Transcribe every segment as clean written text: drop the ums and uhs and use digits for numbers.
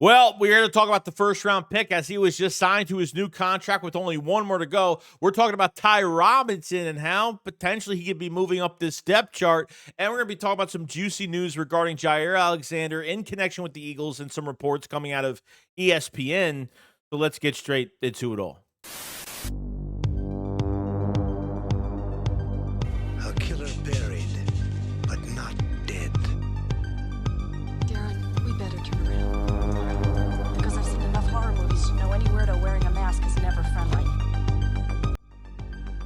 Well, we're here to talk about the first round pick as he was just signed to his new contract with only one more to go. We're talking about Ty Robinson and how potentially he could be moving up this depth chart. And we're going to be talking about some juicy news regarding Jair Alexander in connection with the Eagles and some reports coming out of ESPN. So let's get straight into it all. A killer buried, but not dead. Darren, we better turn around. Because I've seen enough horror movies to know any weirdo wearing a mask is never friendly.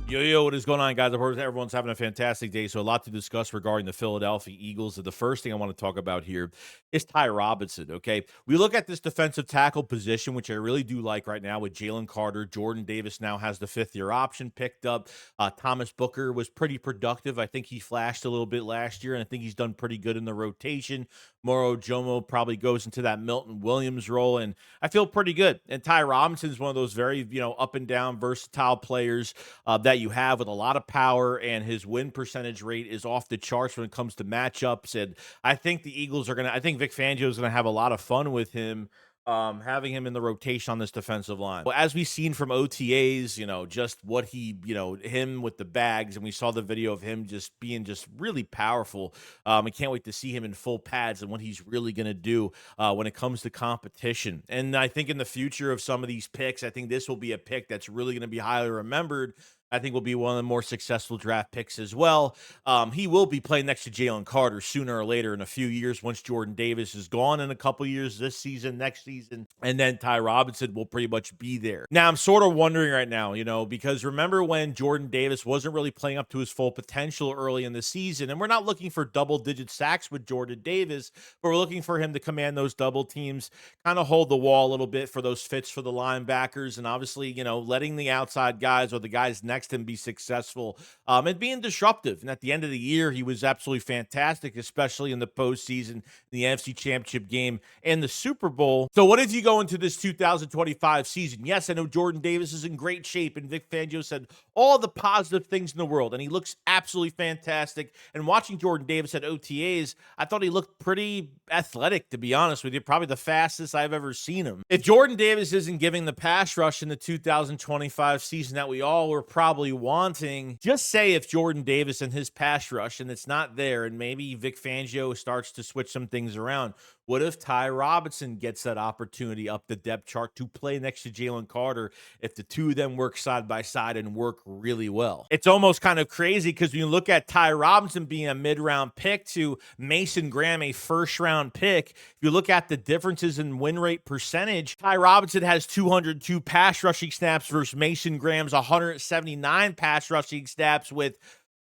Yo, what is going on, guys? I hope everyone's having a fantastic day. So a lot to discuss regarding the Philadelphia Eagles. The first thing I want to talk about here is Ty Robinson, okay? We look at this defensive tackle position, which I really do like right now with Jalen Carter. Jordan Davis now has the fifth-year option picked up. Thomas Booker was pretty productive. I think he flashed a little bit last year, and I think he's done pretty good in the rotation. Moro Jomo probably goes into that Milton Williams role, and I feel pretty good. And Ty Robinson is one of those very, up and down, versatile players that you have with a lot of power, and his win percentage rate is off the charts when it comes to matchups. And I think the Eagles are I think Vic Fangio is going to have a lot of fun with him, having him in the rotation on this defensive line. Well, as we've seen from OTAs, just what he, him with the bags, and we saw the video of him just being just really powerful. I can't wait to see him in full pads and what he's really going to do when it comes to competition. And I think in the future of some of these picks, I think this will be a pick that's really going to be highly remembered. I think will be one of the more successful draft picks as well. He will be playing next to Jalen Carter sooner or later in a few years once Jordan Davis is gone in a couple years, this season, next season, and then Ty Robinson will pretty much be there. Now, I'm sort of wondering right now, because remember when Jordan Davis wasn't really playing up to his full potential early in the season, and we're not looking for double-digit sacks with Jordan Davis, but we're looking for him to command those double teams, kind of hold the wall a little bit for those fits for the linebackers, and obviously, letting the outside guys or the guys next to him be successful and being disruptive. And at the end of the year, he was absolutely fantastic, especially in the postseason, the NFC Championship game, and the Super Bowl. So what if you go into this 2025 season? Yes, I know Jordan Davis is in great shape, and Vic Fangio said all the positive things in the world, and he looks absolutely fantastic. And watching Jordan Davis at OTAs, I thought he looked pretty athletic, to be honest with you, probably the fastest I've ever seen him. If Jordan Davis isn't giving the pass rush in the 2025 season that we all were probably wanting, just say if Jordan Davis and his pass rush and it's not there, and maybe Vic Fangio starts to switch some things around. What if Ty Robinson gets that opportunity up the depth chart to play next to Jalen Carter if the two of them work side by side and work really well? It's almost kind of crazy because when you look at Ty Robinson being a mid-round pick to Mason Graham, a first-round pick, if you look at the differences in win rate percentage, Ty Robinson has 202 pass rushing snaps versus Mason Graham's 179 pass rushing snaps with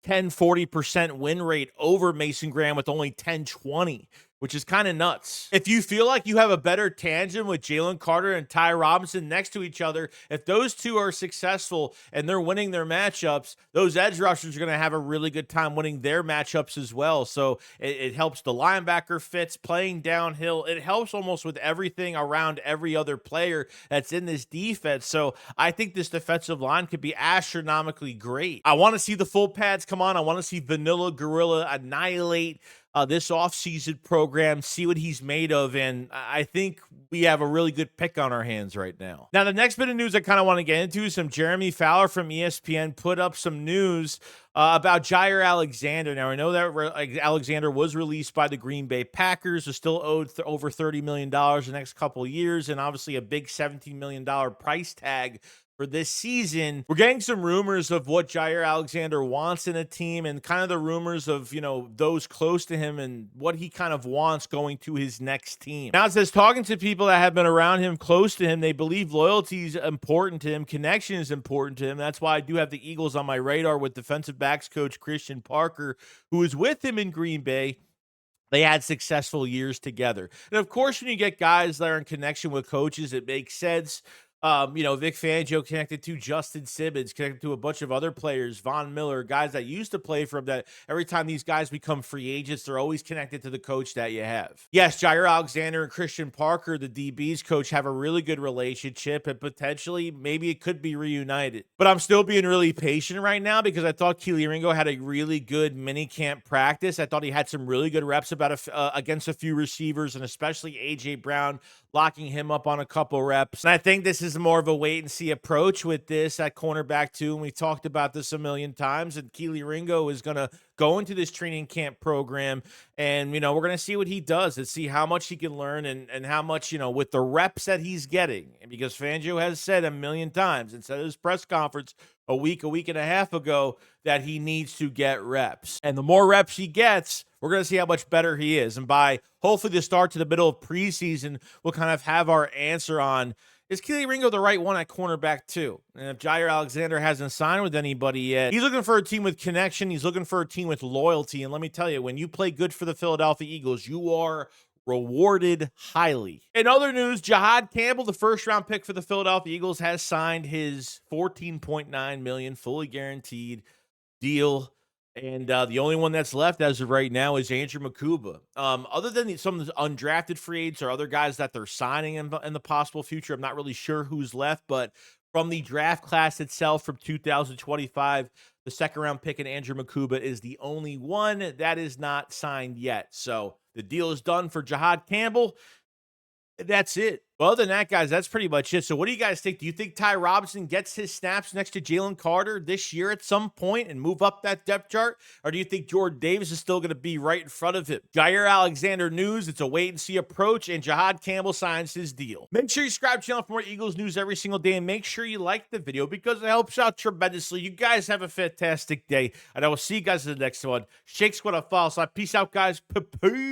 10-40% win rate over Mason Graham with only 10-20, which is kind of nuts. If you feel like you have a better tandem with Jalen Carter and Ty Robinson next to each other, if those two are successful and they're winning their matchups, those edge rushers are going to have a really good time winning their matchups as well. So it helps the linebacker fits, playing downhill. It helps almost with everything around every other player that's in this defense. So I think this defensive line could be astronomically great. I want to see the full pads come on. I want to see Vanilla Gorilla annihilate this offseason program, see what he's made of, and I think we have a really good pick on our hands right now. Now, the next bit of news I kind of want to get into is some Jeremy Fowler from ESPN put up some news about Jair Alexander. Now, I know that Alexander was released by the Green Bay Packers, is still owed over $30 million the next couple of years, and obviously a big $17 million price tag for this season. We're getting some rumors of what Jair Alexander wants in a team and kind of the rumors of, those close to him and what he kind of wants going to his next team. Now, it says talking to people that have been around him, close to him, they believe loyalty is important to him. Connection is important to him. That's why I do have the Eagles on my radar with defensive backs coach Christian Parker, who was with him in Green Bay. They had successful years together. And of course, when you get guys that are in connection with coaches, it makes sense. Vic Fangio connected to Justin Simmons, connected to a bunch of other players, Von Miller, guys that used to play for him, that every time these guys become free agents, they're always connected to the coach that you have. Yes, Jair Alexander and Christian Parker, the DB's coach, have a really good relationship, and potentially maybe it could be reunited. But I'm still being really patient right now because I thought Keely Ringo had a really good mini camp practice. I thought he had some really good reps against a few receivers, and especially A.J. Brown, locking him up on a couple reps. And I think this is more of a wait and see approach with this at cornerback too. And we talked about this a million times. And Kelee Ringo is going to go into this training camp program. And, we're going to see what he does and see how much he can learn and how much, with the reps that he's getting. And because Fangio has said a million times and said at his press conference a week and a half ago that he needs to get reps. And the more reps he gets, we're going to see how much better he is. And by hopefully the start to the middle of preseason, we'll kind of have our answer on, is Kelee Ringo the right one at cornerback too? And if Jair Alexander hasn't signed with anybody yet, he's looking for a team with connection. He's looking for a team with loyalty. And let me tell you, when you play good for the Philadelphia Eagles, you are rewarded highly. In other news, Jihad Campbell, the first-round pick for the Philadelphia Eagles, has signed his $14.9 million fully guaranteed deal. And the only one that's left as of right now is Andrew Makuba. Other than some of the undrafted free agents or other guys that they're signing in the possible future, I'm not really sure who's left. But from the draft class itself from 2025, the second-round pick in Andrew Makuba is the only one that is not signed yet. So the deal is done for Jihad Campbell. That's it. Well, other than that, guys, that's pretty much it. So what do you guys think? Do you think Ty Robinson gets his snaps next to Jalen Carter this year at some point and move up that depth chart? Or do you think Jordan Davis is still going to be right in front of him? Jair Alexander news, it's a wait-and-see approach, and Jihad Campbell signs his deal. Make sure you subscribe to the channel for more Eagles news every single day, and make sure you like the video because it helps out tremendously. You guys have a fantastic day, and I will see you guys in the next one. Shake Squad, follow. So peace out, guys. Peace.